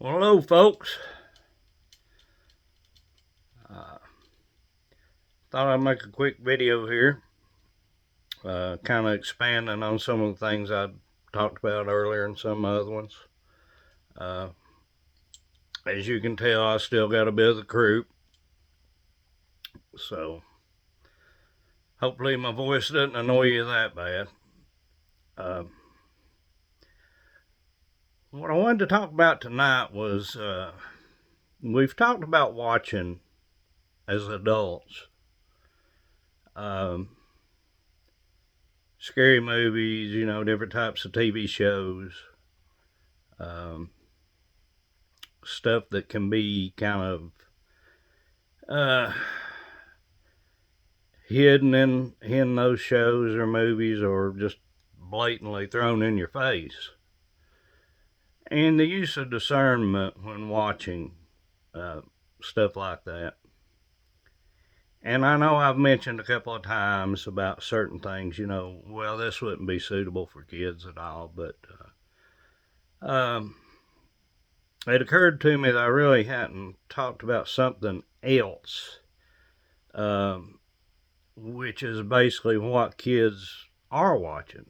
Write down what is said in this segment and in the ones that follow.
Well, hello, folks. Uh, Thought I'd make a quick video here, kind of expanding on some of the things I talked about earlier and some other ones. Uh, as you can tell, I still got a bit of the croup, so hopefully my voice doesn't annoy you that bad. Uh, what I wanted to talk about tonight was we've talked about watching as adults. Scary movies, different types of TV shows, um, stuff that can be kind of hidden in those shows or movies, or just blatantly thrown in your face. And the use of discernment when watching stuff like that. And I know I've mentioned a couple of times about certain things, well, this wouldn't be suitable for kids at all, but it occurred to me that I really hadn't talked about something else, which is basically what kids are watching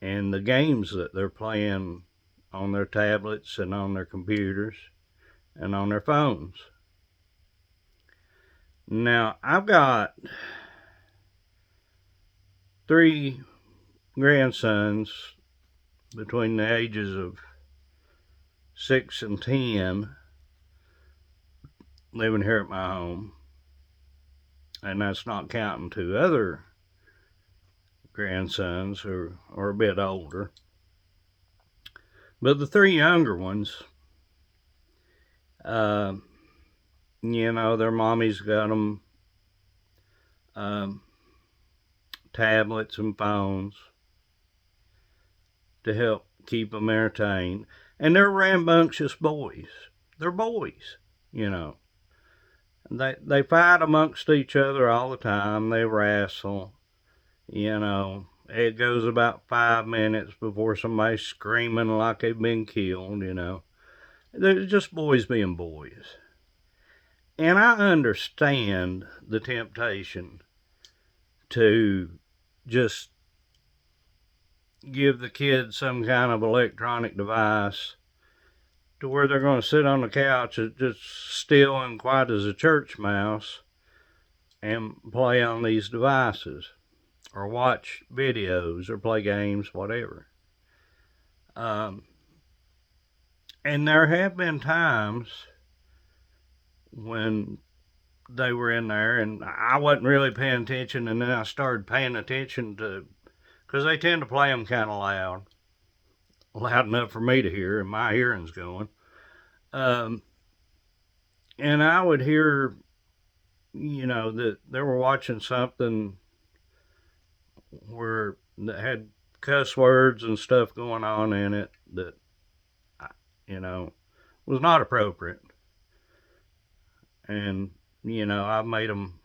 and the games that they're playing on their tablets and on their computers and on their phones. Now, I've got 3 grandsons between the ages of 6 and 10 living here at my home, and that's not counting 2 other grandsons who are a bit older. But the 3 younger ones, their mommy's got them tablets and phones to help keep them entertained. And they're rambunctious boys. They're boys, They fight amongst each other all the time. They wrestle, It goes about 5 minutes before somebody's screaming like they've been killed, They're just boys being boys. And I understand the temptation to just give the kids some kind of electronic device to where they're going to sit on the couch just still and quiet as a church mouse and play on these devices or watch videos or play games, whatever. And there have been times when they were in there and I wasn't really paying attention, and then I started paying attention to, because they tend to play them kind of loud enough for me to hear, and my hearing's going. And I would hear, that they were watching something that had cuss words and stuff going on in it that, was not appropriate. And, I made them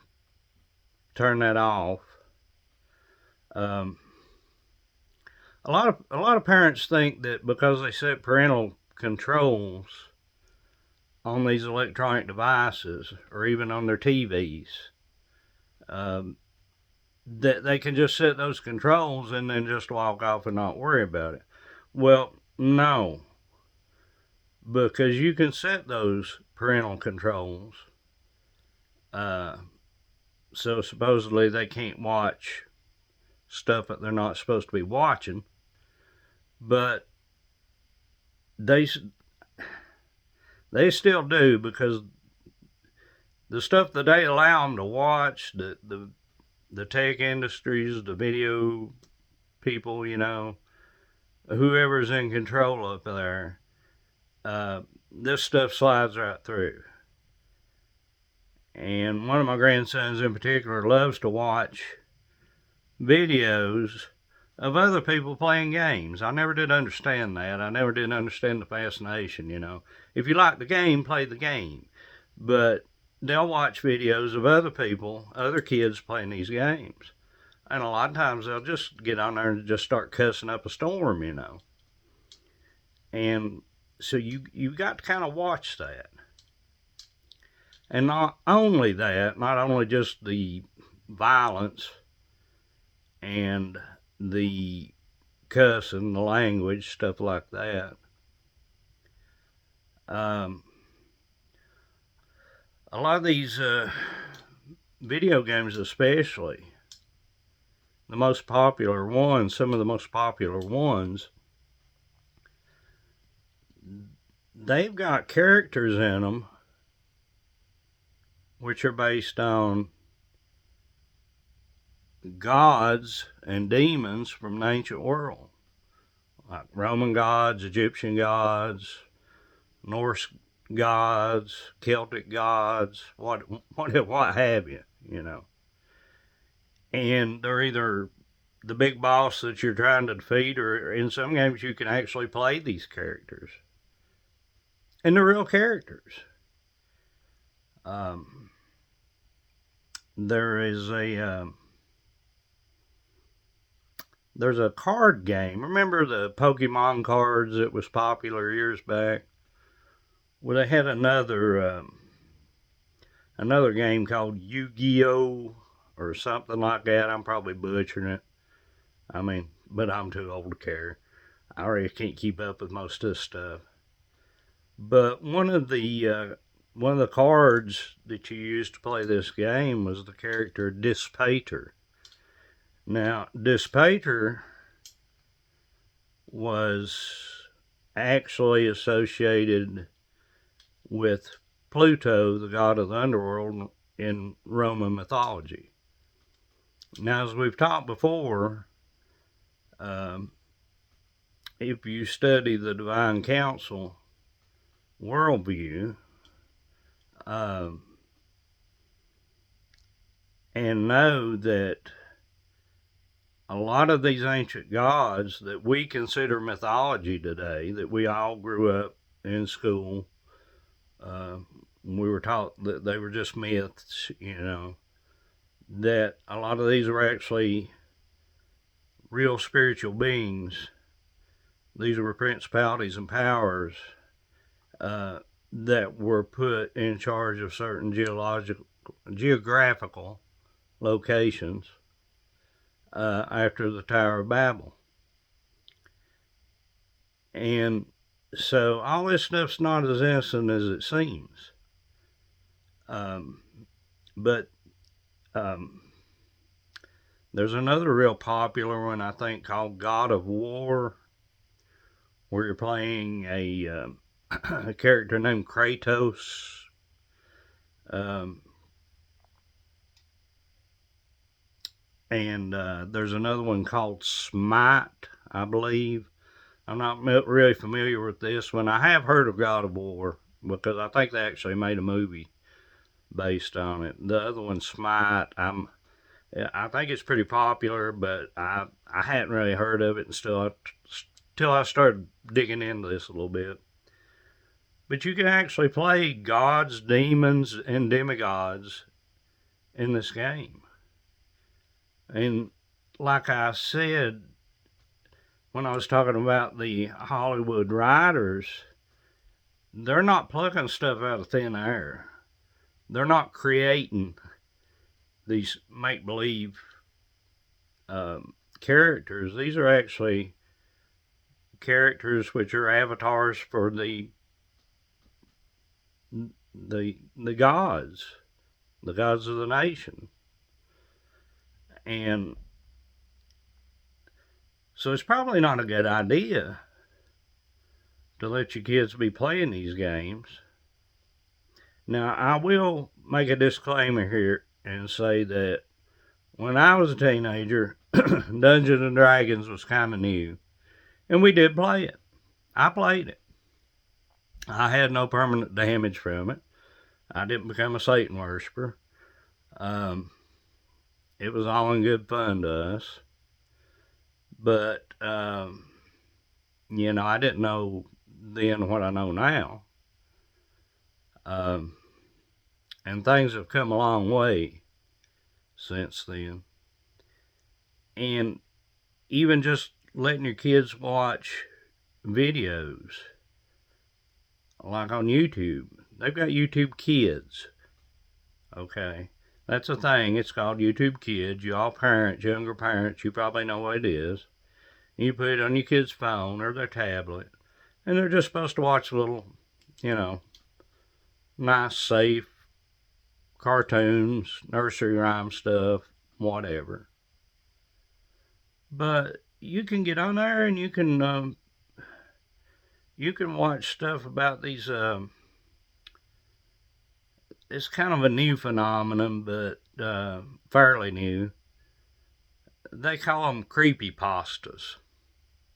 turn that off. A lot of parents think that because they set parental controls on these electronic devices or even on their TVs, that they can just set those controls and then just walk off and not worry about it. Well, no, because you can set those parental controls so supposedly they can't watch stuff that they're not supposed to be watching, but they still do, because the stuff that they allow them to watch, the tech industries, the video people, whoever's in control up there, this stuff slides right through. And one of my grandsons in particular loves to watch videos of other people playing games. I never did understand that. I never did understand the fascination, If you like the game, play the game. But they'll watch videos of other people, other kids playing these games. And a lot of times they'll just get on there and just start cussing up a storm, And So you got to kind of watch that. And not only that, not only just the violence and the cussing, the language, stuff like that. A lot of these video games, especially the most popular ones, some of the most popular ones, they've got characters in them which are based on gods and demons from the ancient world, like Roman gods, Egyptian gods, Norse gods, Celtic gods, what have you, you know. And they're either the big boss that you're trying to defeat, or in some games you can actually play these characters. And they're real characters. There is there's a card game. Remember the Pokemon cards that was popular years back? Well, they had another game called Yu-Gi-Oh! Or something like that. I'm probably butchering it. I mean, but I'm too old to care. I already can't keep up with most of this stuff. But one of the cards that you used to play this game was the character Dispater. Now, Dispater was actually associated with Pluto, the god of the underworld, in Roman mythology. Now, as we've talked before, if you study the Divine Council worldview, and know that a lot of these ancient gods that we consider mythology today, that we all grew up in school, we were taught that they were just myths, you know, that a lot of these were actually real spiritual beings. These were principalities and powers that were put in charge of certain geographical locations after the Tower of Babel. And so all this stuff's not as innocent as it seems. But there's another real popular one, I think, called God of War, where you're playing a character named Kratos. And there's another one called Smite, I believe. I'm not really familiar with this one. I have heard of God of War because I think they actually made a movie based on it. The other one, Smite, I think it's pretty popular, but I hadn't really heard of it until I started digging into this a little bit. But you can actually play gods, demons, and demigods in this game. And like I said, when I was talking about the Hollywood writers, they're not plucking stuff out of thin air. They're not creating these make-believe characters. These are actually characters which are avatars for the gods, the gods of the nation. And so it's probably not a good idea to let your kids be playing these games. Now, I will make a disclaimer here and say that when I was a teenager, Dungeons and Dragons was kind of new, and we did play it. I played it. I had no permanent damage from it. I didn't become a Satan worshiper. It was all in good fun to us. But, you know, I didn't know then what I know now. And things have come a long way since then. And even just letting your kids watch videos like on YouTube. They've got YouTube Kids. Okay. That's a thing. It's called YouTube Kids. You all parents, younger parents, you probably know what it is. You put it on your kid's phone or their tablet, and they're just supposed to watch little, nice, safe cartoons, nursery rhyme stuff, whatever. But you can get on there and you can watch stuff about these. It's kind of a new phenomenon, but fairly new. They call them creepypastas.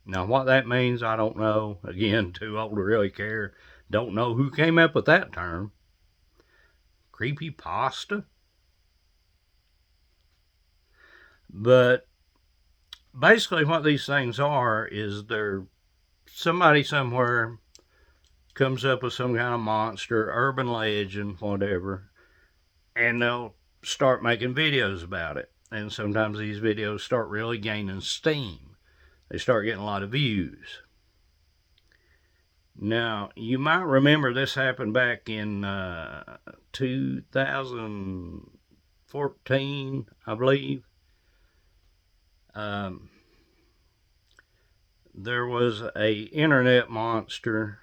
Now, what that means, I don't know. Again, too old to really care. Don't know who came up with that term. Creepypasta? But basically what these things are is they're somebody somewhere comes up with some kind of monster, urban legend, whatever, and they'll start making videos about it. And sometimes these videos start really gaining steam. They start getting a lot of views. Now, you might remember this happened back in 2014, I believe. There was a internet monster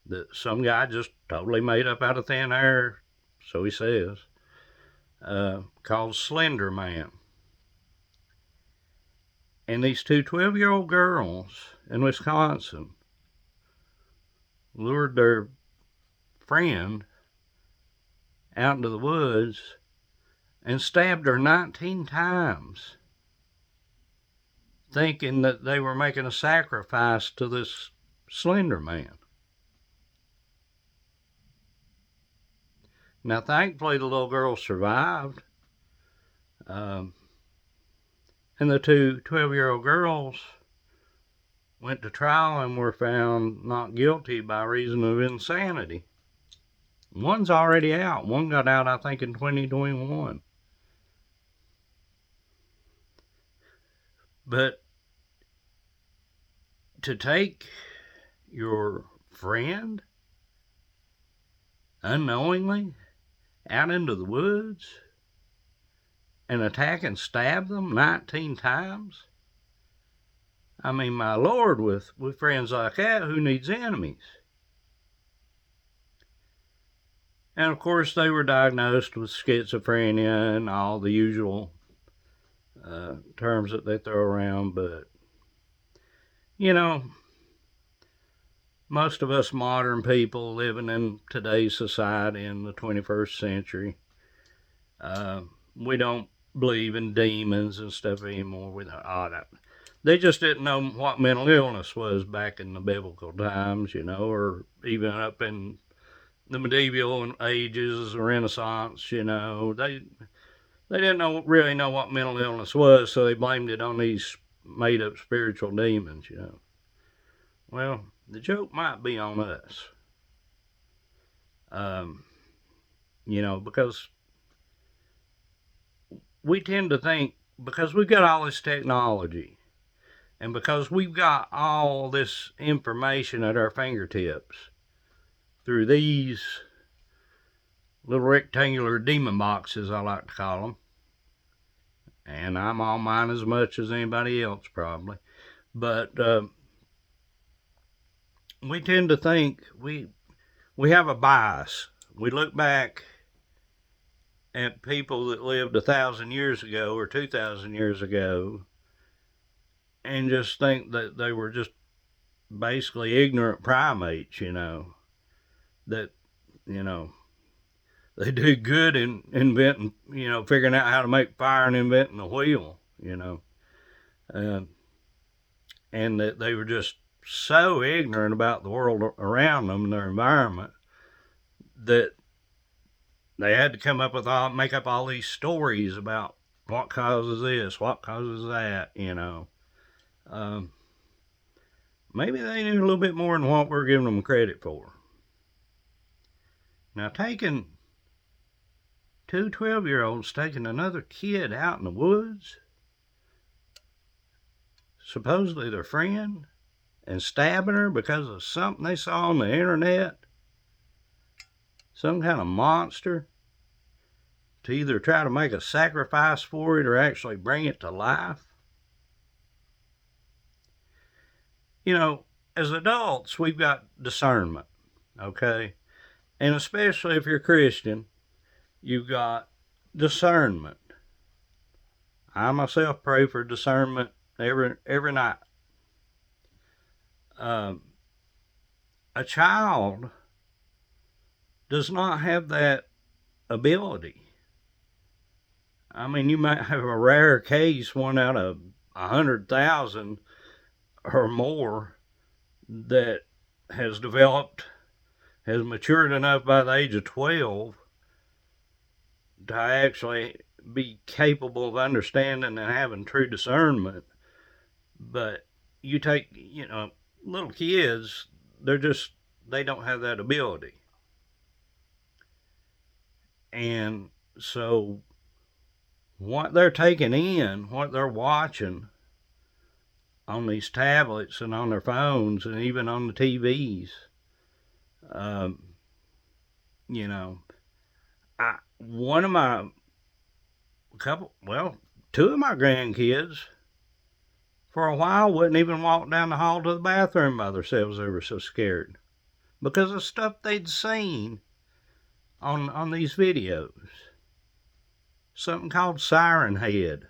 that some guy just totally made up out of thin air, so he says, called Slender Man. And these two 12-year-old girls in Wisconsin lured their friend out into the woods and stabbed her 19 times, thinking that they were making a sacrifice to this Slender Man. Now, thankfully, the little girl survived. And the two 12-year-old girls went to trial and were found not guilty by reason of insanity. One's already out. One got out, I think, in 2021. But to take your friend unknowingly out into the woods and attack and stab them 19 times? I mean, my Lord, with friends like that, who needs enemies? And of course, they were diagnosed with schizophrenia and all the usual terms that they throw around. But, most of us modern people living in today's society in the 21st century, we don't believe in demons and stuff anymore. They just didn't know what mental illness was back in the biblical times, or even up in the medieval ages, the Renaissance, They didn't really know what mental illness was, so they blamed it on these made-up spiritual demons, Well, the joke might be on us. Because we tend to think, because we've got all this technology, and because we've got all this information at our fingertips through these little rectangular demon boxes, I like to call them, and I'm on mine as much as anybody else probably, but we tend to think we have a bias. We look back at people that lived 1,000 years ago or 2,000 years ago and just think that they were just basically ignorant primates, that, they do good in inventing, figuring out how to make fire and inventing the wheel, and that they were just so ignorant about the world around them and their environment that they had to come up with make up all these stories about what causes this, what causes that, Maybe they knew a little bit more than what we're giving them credit for. Now, taking two 12-year-olds, taking another kid out in the woods, supposedly their friend, and stabbing her because of something they saw on the internet, some kind of monster, to either try to make a sacrifice for it or actually bring it to life. You know, as adults, we've got discernment, okay? And especially if you're Christian, you've got discernment. I myself pray for discernment every night. A child does not have that ability. I mean, you might have a rare case, one out of 100,000 or more, that has developed, has matured enough by the age of 12 to actually be capable of understanding and having true discernment. But you take, little kids, they don't have that ability. And so what they're taking in, what they're watching on these tablets and on their phones and even on the TVs, two of my grandkids for a while wouldn't even walk down the hall to the bathroom by themselves. They were so scared because of stuff they'd seen on these videos. Something called Siren Head.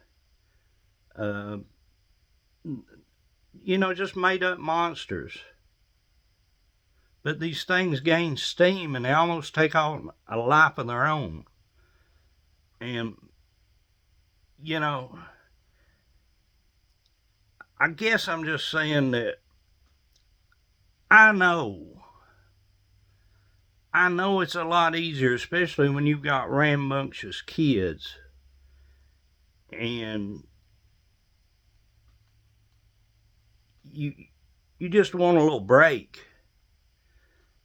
Just made up monsters. But these things gain steam and they almost take on a life of their own. And, I guess I'm just saying that I know it's a lot easier, especially when you've got rambunctious kids. And you just want a little break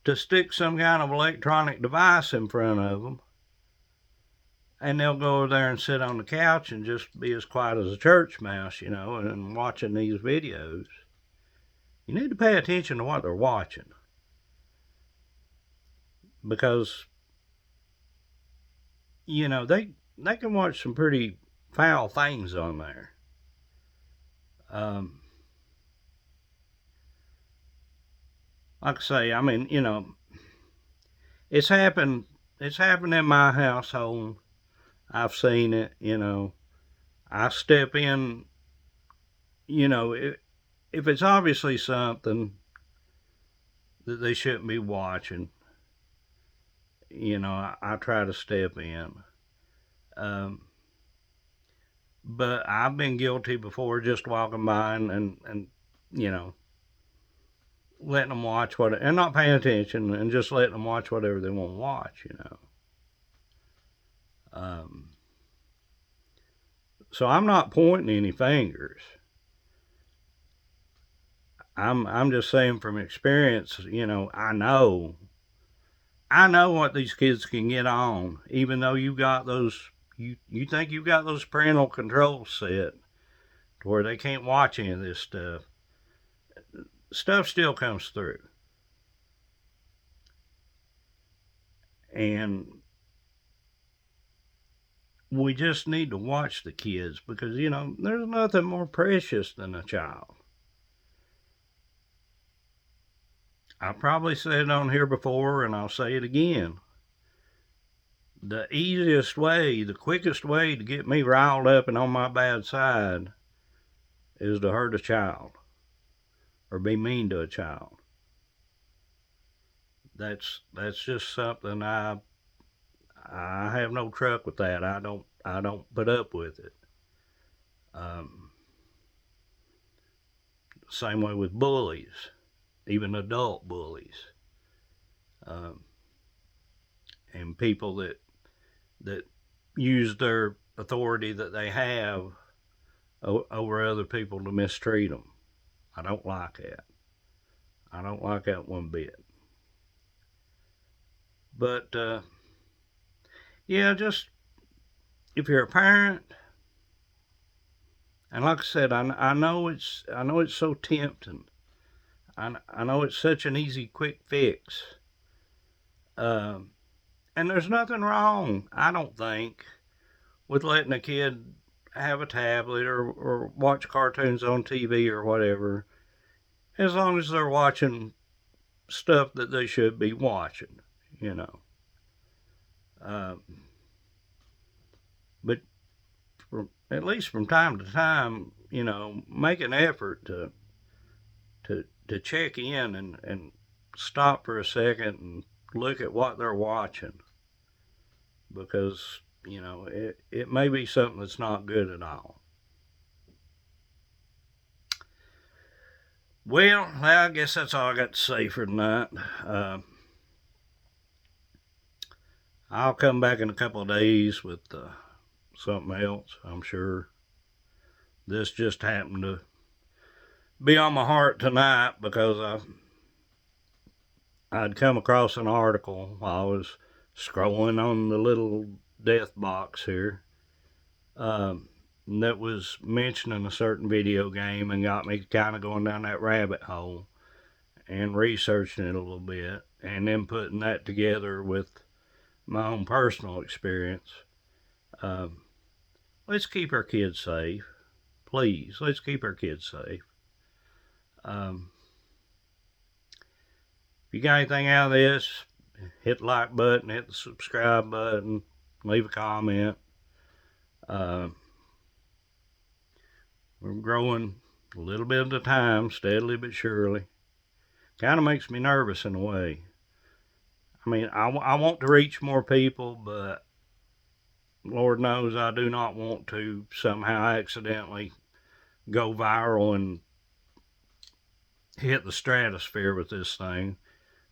to stick some kind of electronic device in front of them, and they'll go over there and sit on the couch and just be as quiet as a church mouse, and watching these videos. You need to pay attention to what they're watching, because they can watch some pretty foul things on there. Like I say, I mean, it's happened in my household. I've seen it, I step in, if it's obviously something that they shouldn't be watching, I try to step in. But I've been guilty before, just walking by and letting them watch and not paying attention and just letting them watch whatever they want to watch, So I'm not pointing any fingers. I'm just saying from experience, I know what these kids can get on, even though you got those, you think you've got those parental controls set to where they can't watch any of this stuff. Stuff still comes through. And we just need to watch the kids because, there's nothing more precious than a child. I probably said it on here before and I'll say it again. The easiest way, the quickest way to get me riled up and on my bad side is to hurt a child or be mean to a child. That's just something I have no truck with that. I don't put up with it. Same way with bullies, even adult bullies, and people that use their authority that they have over other people to mistreat them. I don't like that. I don't like that one bit. But just if you're a parent, and like I said, I know it's so tempting I know it's such an easy, quick fix. And there's nothing wrong, I don't think, with letting a kid have a tablet or watch cartoons on TV or whatever, as long as they're watching stuff that they should be watching, you know. But at least from time to time, you know, make an effort to check in and stop for a second and look at what they're watching, because you know it may be something that's not good at all. Well, I guess that's all I got to say for tonight. I'll come back in a couple of days with something else, I'm sure. This just happened to be on my heart tonight because I'd come across an article while I was scrolling on the little death box here that was mentioning a certain video game and got me kind of going down that rabbit hole and researching it a little bit, and then putting that together with my own personal experience. Let's keep our kids safe. Please, let's keep our kids safe. If you got anything out of this, hit the like button, hit the subscribe button, leave a comment. We're growing a little bit at a time, steadily but surely. Kind of makes me nervous in a way. I mean, I want to reach more people, but Lord knows I do not want to somehow accidentally go viral and hit the stratosphere with this thing,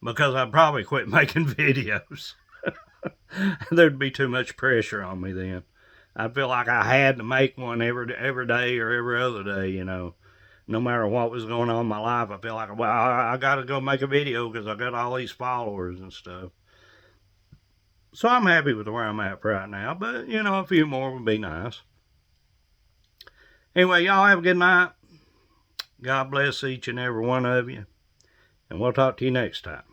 because I'd probably quit making videos. There'd be too much pressure on me then. I'd feel like I had to make one every day or every other day, you know. No matter what was going on in my life, I feel like, well, I got to go make a video because I got all these followers and stuff. So I'm happy with where I'm at right now, but, you know, a few more would be nice. Anyway, y'all have a good night. God bless each and every one of you, and we'll talk to you next time.